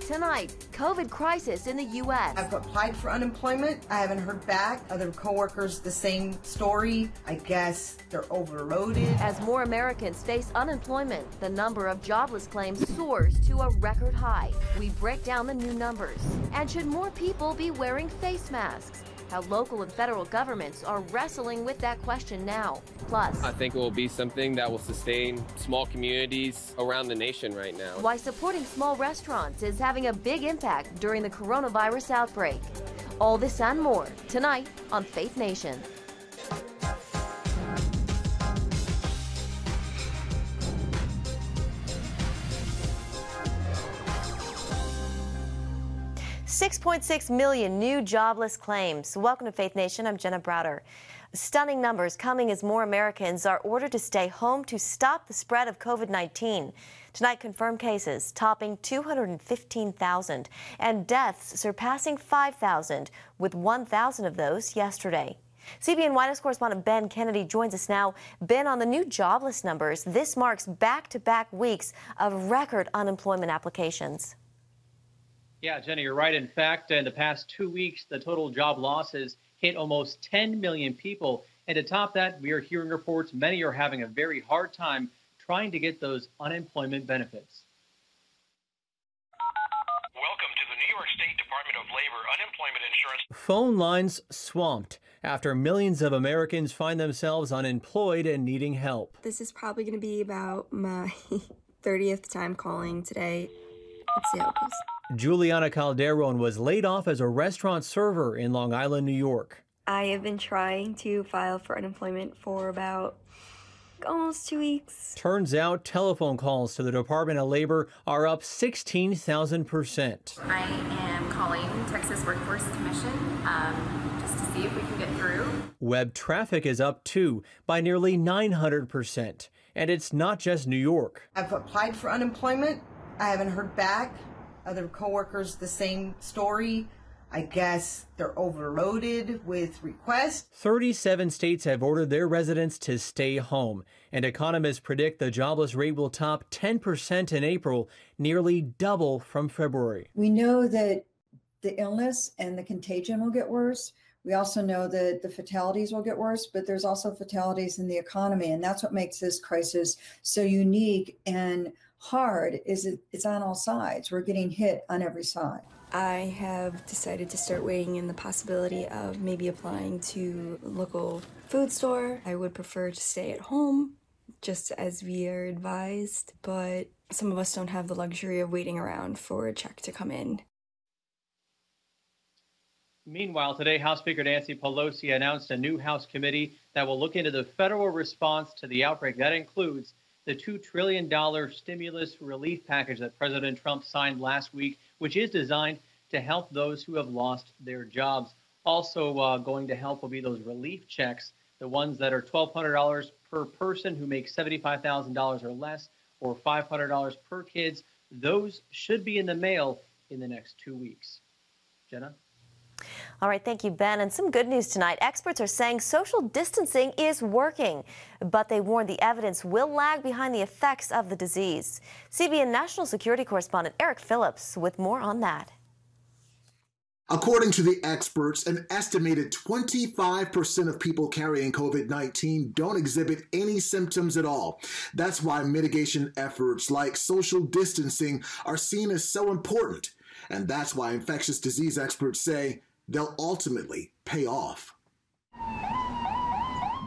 Tonight, COVID crisis in the U.S. I've applied for unemployment. I haven't heard back. Other coworkers, the same story. I guess they're overloaded. As more Americans face unemployment, the number of jobless claims soars to a record high. We break down the new numbers. And should more people be wearing face masks? How local and federal governments are wrestling with that question now. Plus, I think it will be something that will sustain small communities around the nation right now. Why supporting small restaurants is having a big impact during the coronavirus outbreak. All this and more tonight on Faith Nation. $6.6 million new jobless claims. Welcome to Faith Nation. I'm Jenna Browder. Stunning numbers coming as more Americans are ordered to stay home to stop the spread of COVID-19. Tonight, confirmed cases topping 215,000 and deaths surpassing 5,000, with 1,000 of those yesterday. CBN White House correspondent Ben Kennedy joins us now. Ben, on the new jobless numbers, this marks back-to-back weeks of record unemployment applications. Yeah, Jenny, you're right. In fact, in the past 2 weeks, the total job losses hit almost 10 million people. And to top that, we are hearing reports many are having a very hard time trying to get those unemployment benefits. Welcome to the New York State Department of Labor Unemployment Insurance. Phone lines swamped after millions of Americans find themselves unemployed and needing help. This is probably going to be about my 30th time calling today. Let's see how it goes. Juliana Calderon was laid off as a restaurant server in Long Island, New York. I have been trying to file for unemployment for about almost 2 weeks. Turns out telephone calls to the Department of Labor are up 16,000%. I am calling Texas Workforce Commission just to see if we can get through. Web traffic is up too by nearly 900%. And it's not just New York. I've applied for unemployment. I haven't heard back. Other coworkers, the same story. I guess they're overloaded with requests. 37 states have ordered their residents to stay home, and economists predict the jobless rate will top 10% in April, nearly double from February. We know that the illness and the contagion will get worse. We also know that the fatalities will get worse, but there's also fatalities in the economy, and that's what makes this crisis so unique and hard. It's on all sides. We're getting hit on every side. I have decided to start weighing in the possibility of maybe applying to a local food store. I would prefer to stay at home, just as we are advised, but some of us don't have the luxury of waiting around for a check to come in. Meanwhile, today, House Speaker Nancy Pelosi announced a new House committee that will look into the federal response to the outbreak. That includes the $2 trillion stimulus relief package that President Trump signed last week, which is designed to help those who have lost their jobs. Also going to help will be those relief checks, the ones that are $1,200 per person who makes $75,000 or less, or $500 per kids. Those should be in the mail in the next 2 weeks. Jenna? All right, thank you, Ben. And some good news tonight. Experts are saying social distancing is working, but they warn the evidence will lag behind the effects of the disease. CBN National Security Correspondent Eric Phillips with more on that. According to the experts, an estimated 25% of people carrying COVID-19 don't exhibit any symptoms at all. That's why mitigation efforts like social distancing are seen as so important. And that's why infectious disease experts say they'll ultimately pay off.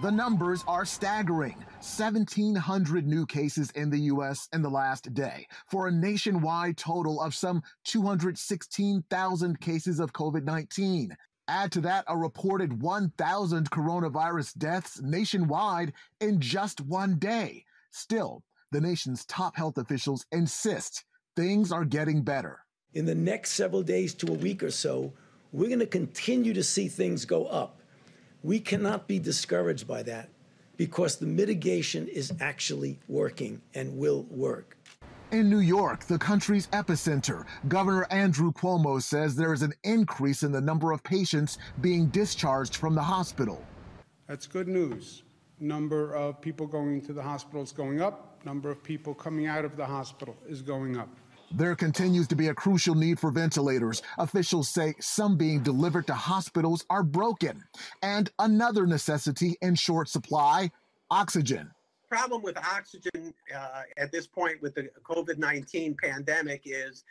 The numbers are staggering. 1,700 new cases in the U.S. in the last day, for a nationwide total of some 216,000 cases of COVID-19. Add to that a reported 1,000 coronavirus deaths nationwide in just one day. Still, the nation's top health officials insist things are getting better. In the next several days to a week or so, we're going to continue to see things go up. We cannot be discouraged by that because the mitigation is actually working and will work. In New York, the country's epicenter, Governor Andrew Cuomo says there is an increase in the number of patients being discharged from the hospital. That's good news. Number of people going to the hospital is going up. Number of people coming out of the hospital is going up. There continues to be a crucial need for ventilators. Officials say some being delivered to hospitals are broken. And another necessity in short supply, oxygen. Problem with oxygen at this point with the COVID-19 pandemic is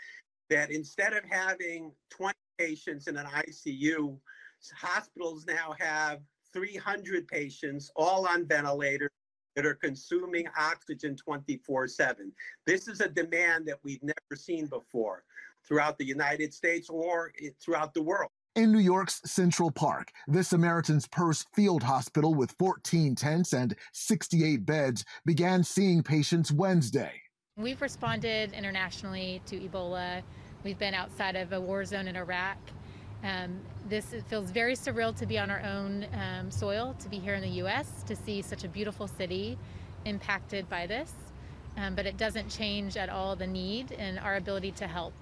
that instead of having 20 patients in an ICU, hospitals now have 300 patients, all on ventilators, that are consuming oxygen 24/7. This is a demand that we've never seen before throughout the United States or throughout the world. In New York's Central Park, the Samaritan's Purse Field Hospital with 14 tents and 68 beds began seeing patients Wednesday. We've responded internationally to Ebola. We've been outside of a war zone in Iraq. It feels very surreal to be on our own soil, to be here in the U.S., to see such a beautiful city impacted by this. But it doesn't change at all the need and our ability to help.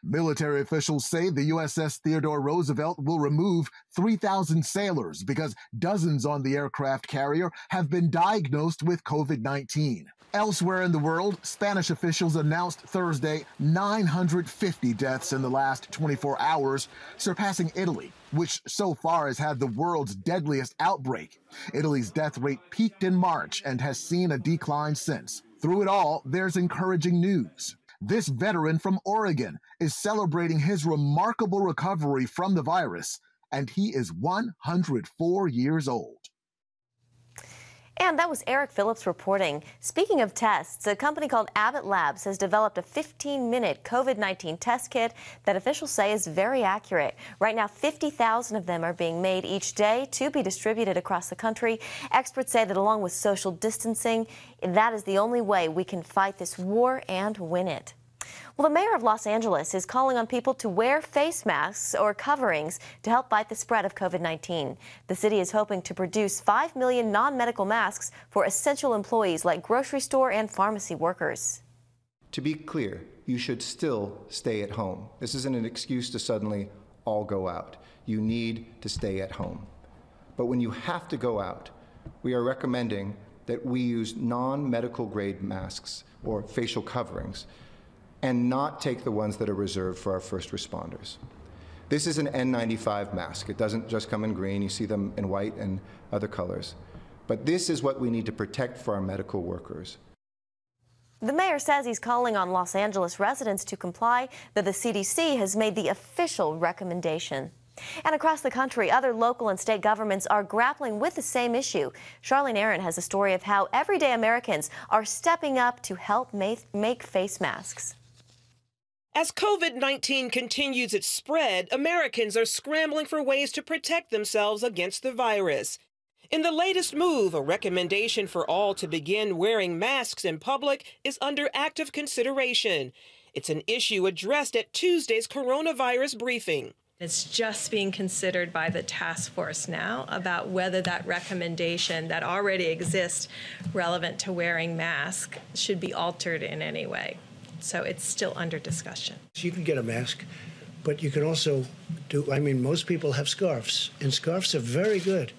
Military officials say the USS Theodore Roosevelt will remove 3,000 sailors because dozens on the aircraft carrier have been diagnosed with COVID-19. Elsewhere in the world, Spanish officials announced Thursday 950 deaths in the last 24 hours, surpassing Italy, which so far has had the world's deadliest outbreak. Italy's death rate peaked in March and has seen a decline since. Through it all, there's encouraging news. This veteran from Oregon is celebrating his remarkable recovery from the virus, and he is 104 years old. And that was Eric Phillips reporting. Speaking of tests, a company called Abbott Labs has developed a 15-minute COVID-19 test kit that officials say is very accurate. Right now, 50,000 of them are being made each day to be distributed across the country. Experts say that along with social distancing, that is the only way we can fight this war and win it. Well, the mayor of Los Angeles is calling on people to wear face masks or coverings to help fight the spread of COVID-19. The city is hoping to produce 5 million non-medical masks for essential employees like grocery store and pharmacy workers. To be clear, you should still stay at home. This isn't an excuse to suddenly all go out. You need to stay at home. But when you have to go out, we are recommending that we use non-medical grade masks or facial coverings and not take the ones that are reserved for our first responders. This is an N95 mask. It doesn't just come in green. You see them in white and other colors. But this is what we need to protect for our medical workers. The mayor says he's calling on Los Angeles residents to comply, that the CDC has made the official recommendation. And across the country, other local and state governments are grappling with the same issue. Charlene Aaron has a story of how everyday Americans are stepping up to help make face masks. As COVID-19 continues its spread, Americans are scrambling for ways to protect themselves against the virus. In the latest move, a recommendation for all to begin wearing masks in public is under active consideration. It's an issue addressed at Tuesday's coronavirus briefing. It's just being considered by the task force now about whether that recommendation that already exists relevant to wearing masks should be altered in any way. So it's still under discussion. You can get a mask, but you can also most people have scarves, and scarves are very good,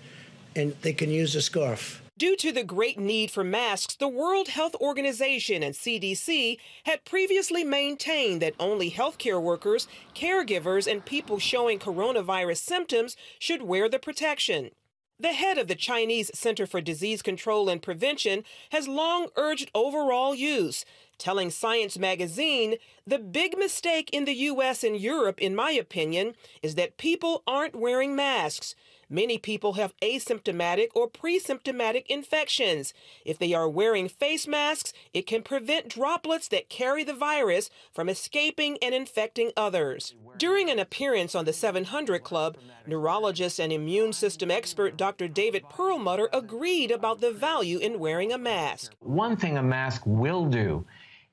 and they can use a scarf. Due to the great need for masks, the World Health Organization and CDC had previously maintained that only healthcare workers, caregivers, and people showing coronavirus symptoms should wear the protection. The head of the Chinese Center for Disease Control and Prevention has long urged overall use, telling Science magazine, "The big mistake in the U.S. and Europe, in my opinion, is that people aren't wearing masks. Many people have asymptomatic or pre-symptomatic infections. If they are wearing face masks, it can prevent droplets that carry the virus from escaping and infecting others." During an appearance on the 700 Club, neurologist and immune system expert Dr. David Perlmutter agreed about the value in wearing a mask. One thing a mask will do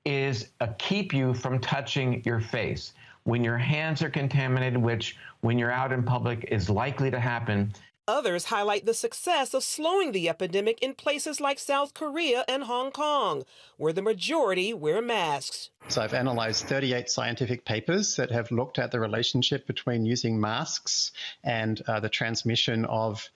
is keep you from touching your face. When your hands are contaminated, which when you're out in public is likely to happen. Others highlight the success of slowing the epidemic in places like South Korea and Hong Kong, where the majority wear masks. So I've analyzed 38 scientific papers that have looked at the relationship between using masks and the transmission of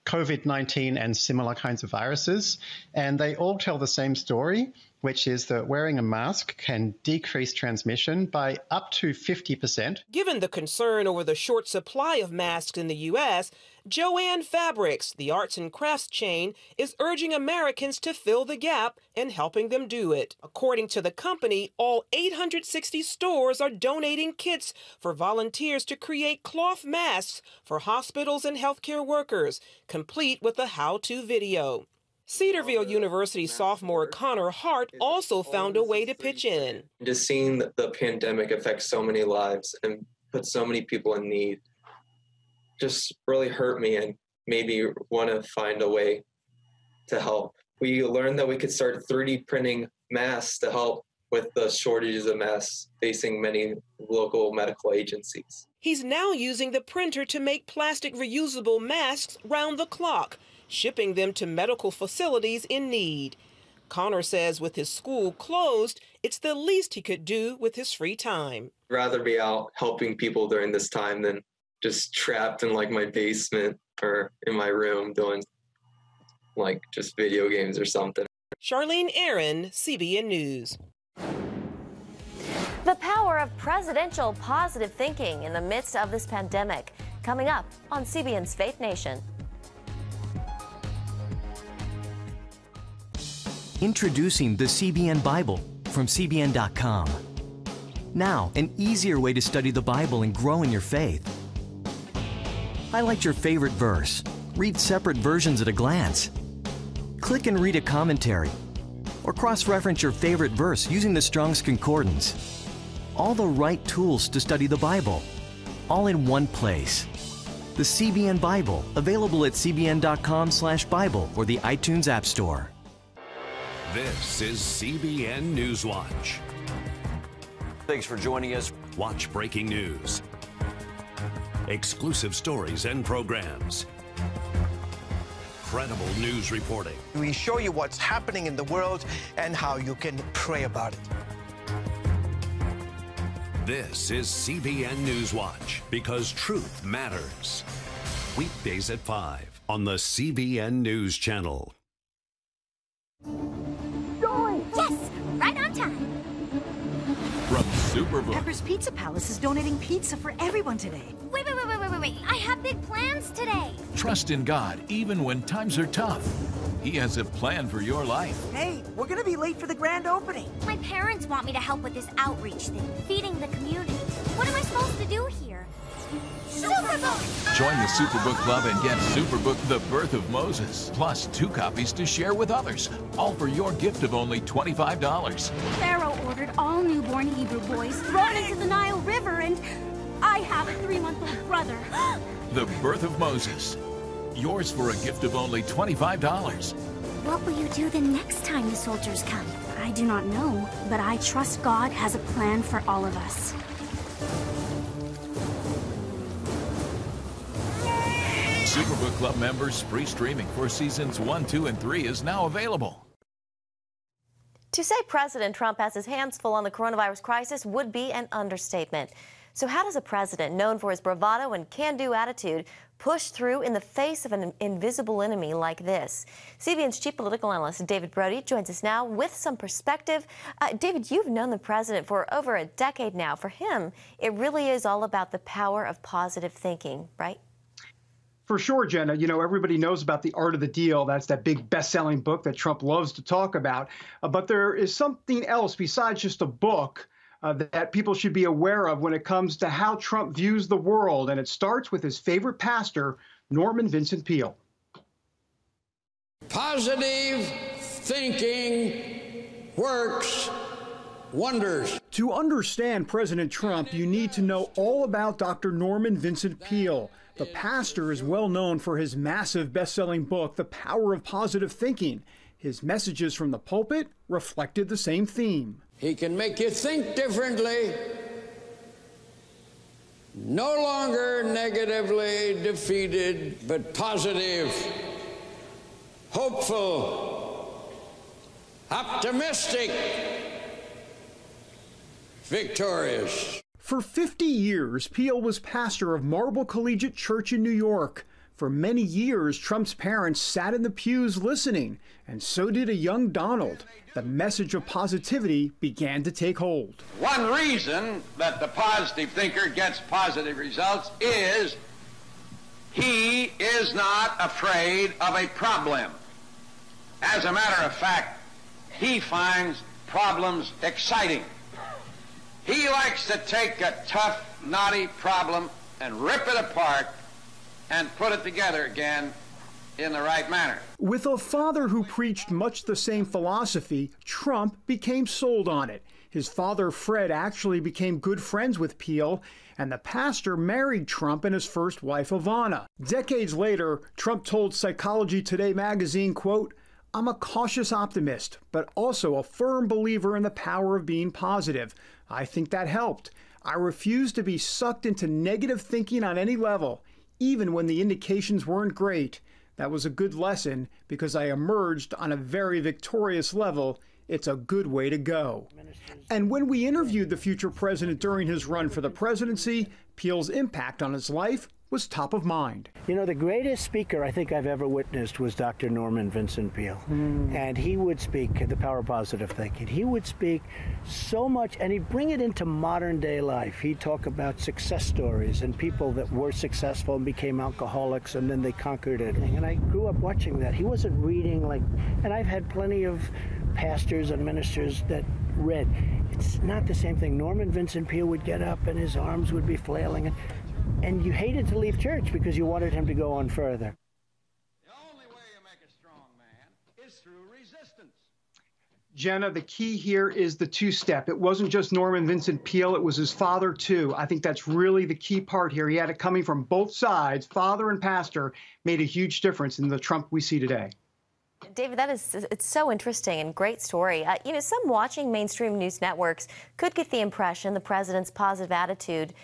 COVID-19 and similar kinds of viruses. And they all tell the same story, which is that wearing a mask can decrease transmission by up to 50%. Given the concern over the short supply of masks in the U.S., Joann Fabrics, the arts and crafts chain, is urging Americans to fill the gap and helping them do it. According to the company, all 860 stores are donating kits for volunteers to create cloth masks for hospitals and healthcare workers, complete with a how-to video. Cedarville University sophomore Connor Hart also found a way to pitch in. Just seeing the pandemic affect so many lives and put so many people in need just really hurt me and made me want to find a way to help. We learned that we could start 3D printing masks to help with the shortages of masks facing many local medical agencies. He's now using the printer to make plastic reusable masks round the clock, shipping them to medical facilities in need. Connor says with his school closed, it's the least he could do with his free time. I'd rather be out helping people during this time than just trapped in like my basement or in my room doing like just video games or something. Charlene Aaron, CBN News. The power of presidential positive thinking in the midst of this pandemic. Coming up on CBN's Faith Nation. Introducing the CBN Bible from CBN.com. Now, an easier way to study the Bible and grow in your faith. Highlight your favorite verse. Read separate versions at a glance. Click and read a commentary. Or cross-reference your favorite verse using the Strong's Concordance. All the right tools to study the Bible, all in one place. The CBN Bible, available at cbn.com/Bible or the iTunes App Store. This is CBN Newswatch. Thanks for joining us. Watch breaking news, exclusive stories and programs, credible news reporting. We show you what's happening in the world and how you can pray about it. This is CBN Newswatch, because truth matters. Weekdays at 5 on the CBN News Channel. Yes, right on time. From Superbook. Pepper's Pizza Palace is donating pizza for everyone today. Wait. I have big plans today. Trust in God, even when times are tough. He has a plan for your life. Hey, we're gonna be late for the grand opening. My parents want me to help with this outreach thing, feeding the community. What am I supposed to do here? Superbook! Join the Superbook Club and get Superbook The Birth of Moses, plus 2 copies to share with others, all for your gift of only $25. Pharaoh ordered all newborn Hebrew boys thrown into the Nile River, and I have a 3-month-old brother. The Birth of Moses. Yours for a gift of only $25. What will you do the next time the soldiers come? I do not know, but I trust God has a plan for all of us. Superbook Club members, free streaming for seasons 1, 2, and 3 is now available. To say President Trump has his hands full on the coronavirus crisis would be an understatement. So how does a president known for his bravado and can-do attitude push through in the face of an invisible enemy like this? CBN's chief political analyst David Brody joins us now with some perspective. David, you've known the president for over a decade now. For him, it really is all about the power of positive thinking, right? For sure, Jenna. You know, everybody knows about The Art of the Deal. That's that big best-selling book that Trump loves to talk about. But there is something else besides just a book that people should be aware of when it comes to how Trump views the world. And it starts with his favorite pastor, Norman Vincent Peale. Positive thinking works wonders. To understand President Trump, you need to know all about Dr. Norman Vincent Peale. The pastor is well known for his massive best-selling book, The Power of Positive Thinking. His messages from the pulpit reflected the same theme. He can make you think differently, no longer negatively defeated, but positive, hopeful, optimistic, victorious. For 50 years, Peale was pastor of Marble Collegiate Church in New York. For many years, Trump's parents sat in the pews listening, and so did a young Donald. The message of positivity began to take hold. One reason that the positive thinker gets positive results is he is not afraid of a problem. As a matter of fact, he finds problems exciting. He likes to take a tough, knotty problem and rip it apart and put it together again in the right manner. With a father who preached much the same philosophy, Trump became sold on it. His father, Fred, actually became good friends with Peele, and the pastor married Trump and his first wife, Ivana. Decades later, Trump told Psychology Today magazine, quote, "I'm a cautious optimist, but also a firm believer in the power of being positive. I think that helped. I refuse to be sucked into negative thinking on any level, even when the indications weren't great. That was a good lesson because I emerged on a very victorious level. It's a good way to go." And when we interviewed the future president during his run for the presidency, Peele's impact on his life was top of mind. You know, the greatest speaker I think I've ever witnessed was Dr. Norman Vincent Peale. And he would speak, the power of positive thinking. He would speak so much, and he'd bring it into modern day life. He'd talk about success stories and people that were successful and became alcoholics, and then they conquered it. And I grew up watching that. He wasn't reading like, and I've had plenty of pastors and ministers that read. It's not the same thing. Norman Vincent Peale would get up and his arms would be flailing, and you hated to leave church because you wanted him to go on further. The only way you make a strong man is through resistance. Jenna, the key here is the two-step. It wasn't just Norman Vincent Peale, it was his father, too. I think that's really the key part here. He had it coming from both sides. Father and pastor made a huge difference in the Trump we see today. David, it's so interesting and great story. You know, some watching mainstream news networks could get the impression the president's positive attitude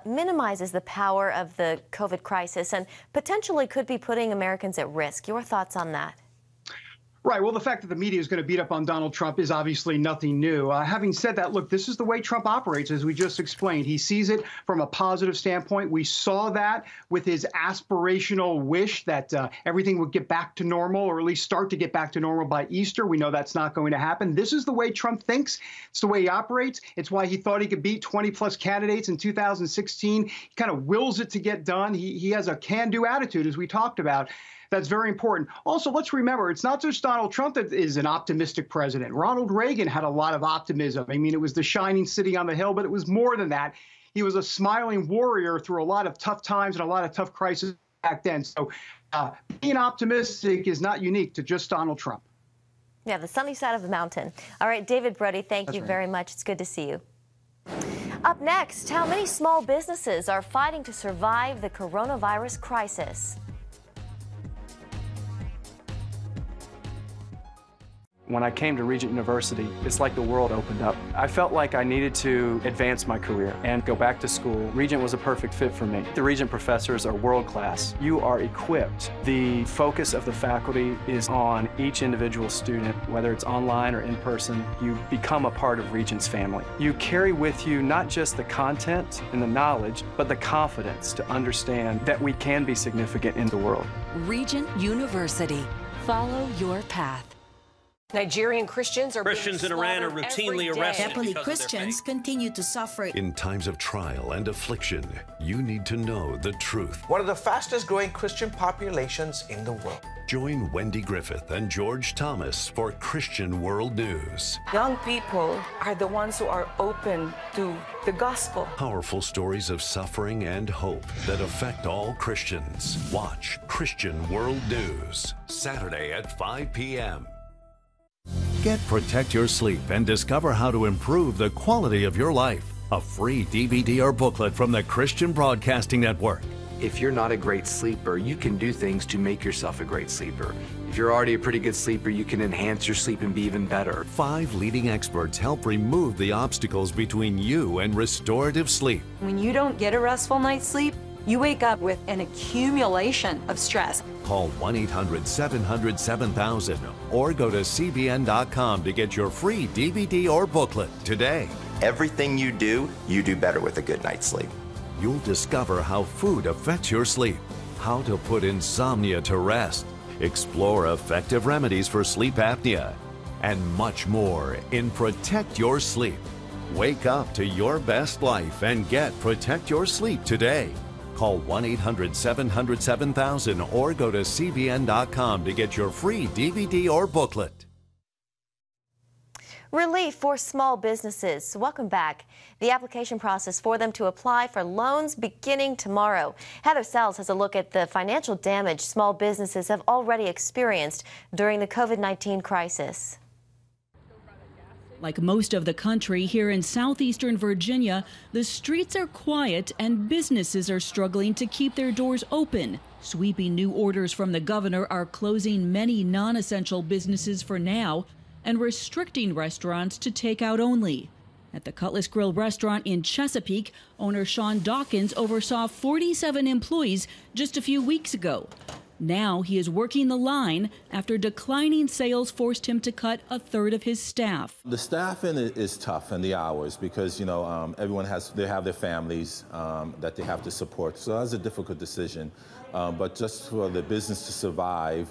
minimizes the power of the COVID crisis and potentially could be putting Americans at risk. Your thoughts on that? Right. Well, the fact that the media is going to beat up on Donald Trump is obviously nothing new. Having said that, look, this is the way Trump operates, as we just explained. He sees it from a positive standpoint. We saw that with his aspirational wish that everything would get back to normal, or at least start to get back to normal by Easter. We know that's not going to happen. This is the way Trump thinks. It's the way he operates. It's why he thought he could beat 20-plus candidates in 2016. He kind of wills it to get done. He has a can-do attitude, as we talked about. That's very important. Also, let's remember, it's not just Donald Trump that is an optimistic president. Ronald Reagan had a lot of optimism. I mean, it was the shining city on the hill, but it was more than that. He was a smiling warrior through a lot of tough times and a lot of tough crises back then. So being optimistic is not unique to just Donald Trump. Yeah, the sunny side of the mountain. All right, David Brody, thank you very much. It's good to see you. Up next, how many small businesses are fighting to survive the coronavirus crisis? When I came to Regent University, it's like the world opened up. I felt like I needed to advance my career and go back to school. Regent was a perfect fit for me. The Regent professors are world class. You are equipped. The focus of the faculty is on each individual student, whether it's online or in person. You become a part of Regent's family. You carry with you not just the content and the knowledge, but the confidence to understand that we can be significant in the world. Regent University. Follow your path. Nigerian Christians in Iran are routinely arrested. Catholic Christians continue to suffer. In times of trial and affliction, you need to know the truth. One of the fastest growing Christian populations in the world. Join Wendy Griffith and George Thomas for Christian World News. Young people are the ones who are open to the gospel. Powerful stories of suffering and hope that affect all Christians. Watch Christian World News, Saturday at 5 p.m. Get Protect Your Sleep and discover how to improve the quality of your life. A free DVD or booklet from the Christian Broadcasting Network. If you're not a great sleeper, you can do things to make yourself a great sleeper. If you're already a pretty good sleeper, you can enhance your sleep and be even better. 5 leading experts help remove the obstacles between you and restorative sleep. When you don't get a restful night's sleep, you wake up with an accumulation of stress. Call 1-800-700-7000 or go to cbn.com to get your free DVD or booklet today. Everything you do better with a good night's sleep. You'll discover how food affects your sleep. how to put insomnia to rest, explore effective remedies for sleep apnea, and much more in Protect Your Sleep. Wake up to your best life and get Protect Your Sleep today. Call 1-800-700-7000 or go to cbn.com to get your free DVD or booklet. Relief for small businesses. Welcome back. The application process for them to apply for loans beginning tomorrow. Heather Sells has a look at the financial damage small businesses have already experienced during the COVID-19 crisis. Like most of the country, here in southeastern Virginia, the streets are quiet and businesses are struggling to keep their doors open. Sweeping new orders from the governor are closing many non-essential businesses for now and restricting restaurants to takeout only. At the Cutlass Grill restaurant in Chesapeake, owner Sean Dawkins oversaw 47 employees just a few weeks ago. Now he is working the line after declining sales forced him to cut a third of his staff. The staffing is tough and the hours because, everyone have their families that they have to support. So that's a difficult decision. But just for the business to survive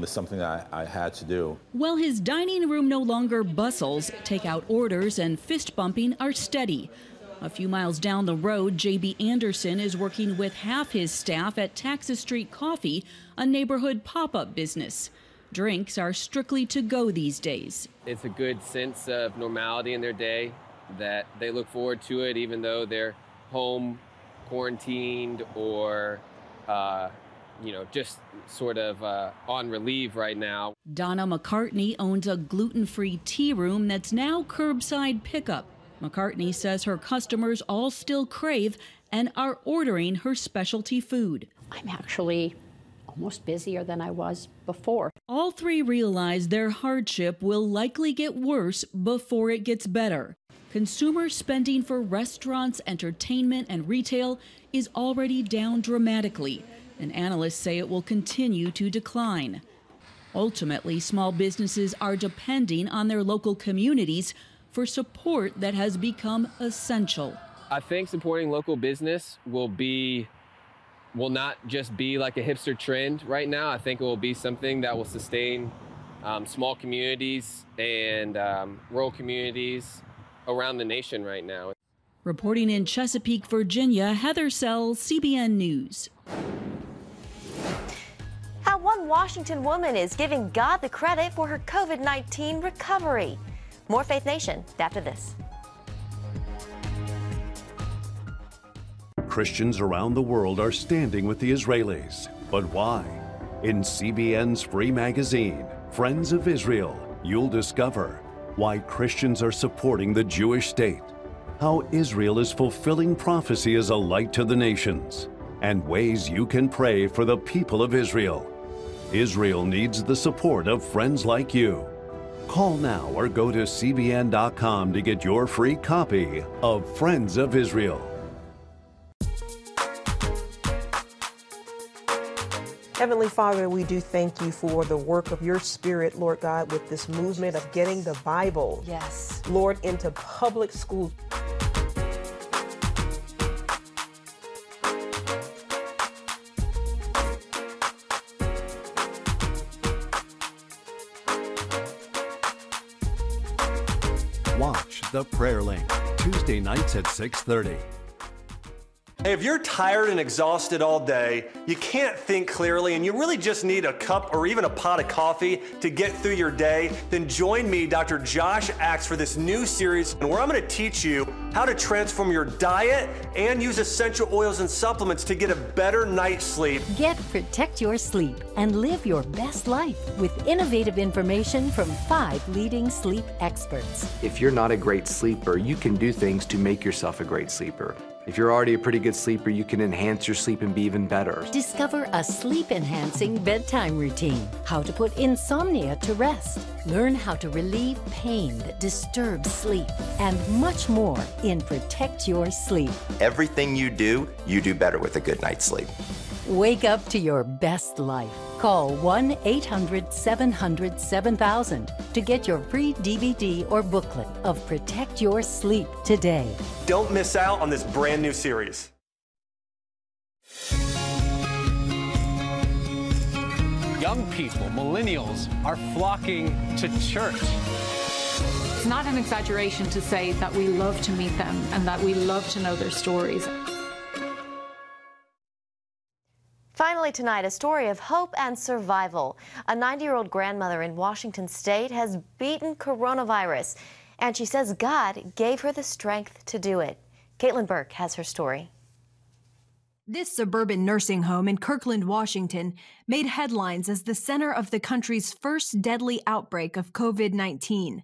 is something I had to do. While his dining room no longer bustles, takeout orders and fist bumping are steady. A few miles down the road, J.B. Anderson is working with half his staff at Texas Street Coffee, a neighborhood pop-up business. Drinks are strictly to go these days. It's a good sense of normality in their day, that they look forward to it even though they're home quarantined or, just sort of on relief right now. Donna McCartney owns a gluten-free tea room that's now curbside pickup. McCartney says her customers all still crave and are ordering her specialty food. I'm actually almost busier than I was before. All three realize their hardship will likely get worse before it gets better. Consumer spending for restaurants, entertainment, and retail is already down dramatically, and analysts say it will continue to decline. Ultimately, small businesses are depending on their local communities for support that has become essential. I think supporting local business will not just be like a hipster trend right now. I think it will be something that will sustain small communities and rural communities around the nation right now. Reporting in Chesapeake, Virginia, Heather Sells, CBN News. How one Washington woman is giving God the credit for her COVID-19 recovery. More Faith Nation after this. Christians around the world are standing with the Israelis. But why? In CBN's free magazine, Friends of Israel, you'll discover why Christians are supporting the Jewish state, how Israel is fulfilling prophecy as a light to the nations, and ways you can pray for the people of Israel. Israel needs the support of friends like you. Call now or go to cbn.com to get your free copy of Friends of Israel. Heavenly Father, we do thank you for the work of your Spirit, Lord God, with this movement of getting the Bible, yes, Lord, into public schools. Watch The Prayer Link, Tuesday nights at 6:30. Hey, if you're tired and exhausted all day, you can't think clearly, and you really just need a cup or even a pot of coffee to get through your day, then join me, Dr. Josh Axe, for this new series where I'm going to teach you how to transform your diet and use essential oils and supplements to get a better night's sleep. Get Protect Your Sleep and live your best life with innovative information from 5 leading sleep experts. If you're not a great sleeper, you can do things to make yourself a great sleeper. If you're already a pretty good sleeper, you can enhance your sleep and be even better. Discover a sleep-enhancing bedtime routine, how to put insomnia to rest, learn how to relieve pain that disturbs sleep, and much more in Protect Your Sleep. Everything you do better with a good night's sleep. Wake up to your best life. Call 1-800-700-7000 to get your free DVD or booklet of Protect Your Sleep today. Don't miss out on this brand new series. young people, millennials, are flocking to church. It's not an exaggeration to say that we love to meet them and that we love to know their stories. Finally tonight, a story of hope and survival. A 90-year-old grandmother in Washington State has beaten coronavirus, and she says God gave her the strength to do it. Caitlin Burke has her story. This suburban nursing home in Kirkland, Washington, made headlines as the center of the country's first deadly outbreak of COVID-19.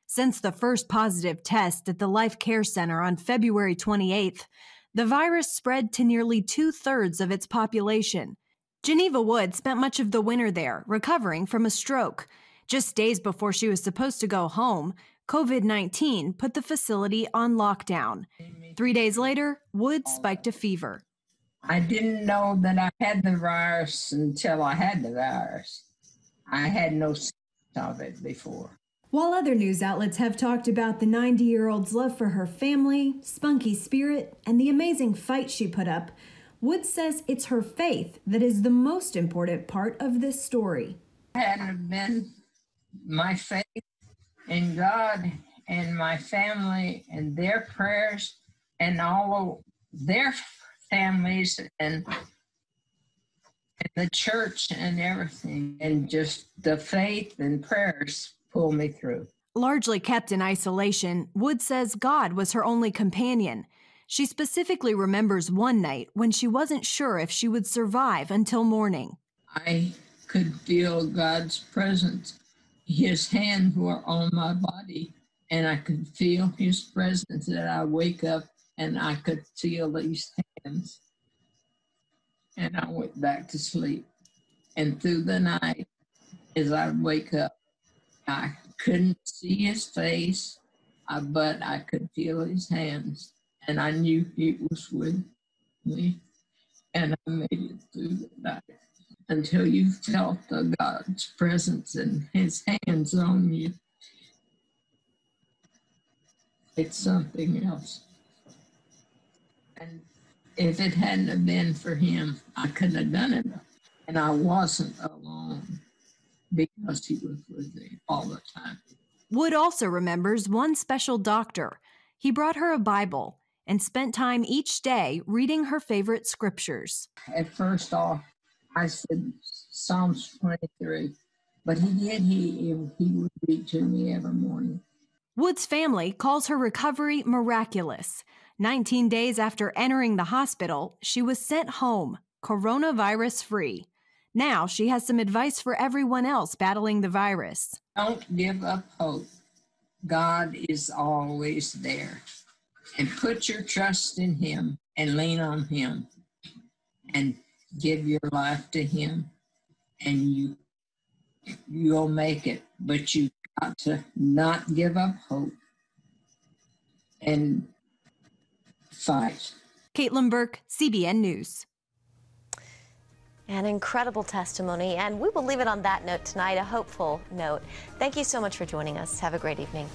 Since the first positive test at the Life Care Center on February 28th, the virus spread to nearly 2/3 of its population. Geneva Wood spent much of the winter there, recovering from a stroke. Just days before she was supposed to go home, COVID-19 put the facility on lockdown. 3 days later, Wood spiked a fever. I didn't know that I had the virus until I had the virus. I had no sense of it before. While other news outlets have talked about the 90-year-old's love for her family, spunky spirit, and the amazing fight she put up, Wood says it's her faith that is the most important part of this story. Hadn't it been my faith in God and my family and their prayers and all of their families and the church and everything, and just the faith and prayers pull me through. Largely kept in isolation, Wood says God was her only companion. She specifically remembers one night when she wasn't sure if she would survive until morning. I could feel God's presence. His hands were on my body, and I could feel his presence that I wake up and I could feel these hands. And I went back to sleep. And through the night, as I wake up, I couldn't see his face, but I could feel his hands, and I knew he was with me, and I made it through the night until you felt the God's presence and his hands on you. It's something else. And if it hadn't have been for him, I couldn't have done it, and I wasn't alone, because he was with me all the time. Wood also remembers one special doctor. He brought her a Bible and spent time each day reading her favorite scriptures. At first off, I said Psalms 23, but he would read to me every morning. Wood's family calls her recovery miraculous. 19 days after entering the hospital, she was sent home, coronavirus-free. Now she has some advice for everyone else battling the virus. Don't give up hope. God is always there. And put your trust in him and lean on him and give your life to him, and you'll make it. But you've got to not give up hope and fight. Caitlin Burke, CBN News. An incredible testimony, and we will leave it on that note tonight, a hopeful note. Thank you so much for joining us. Have a great evening.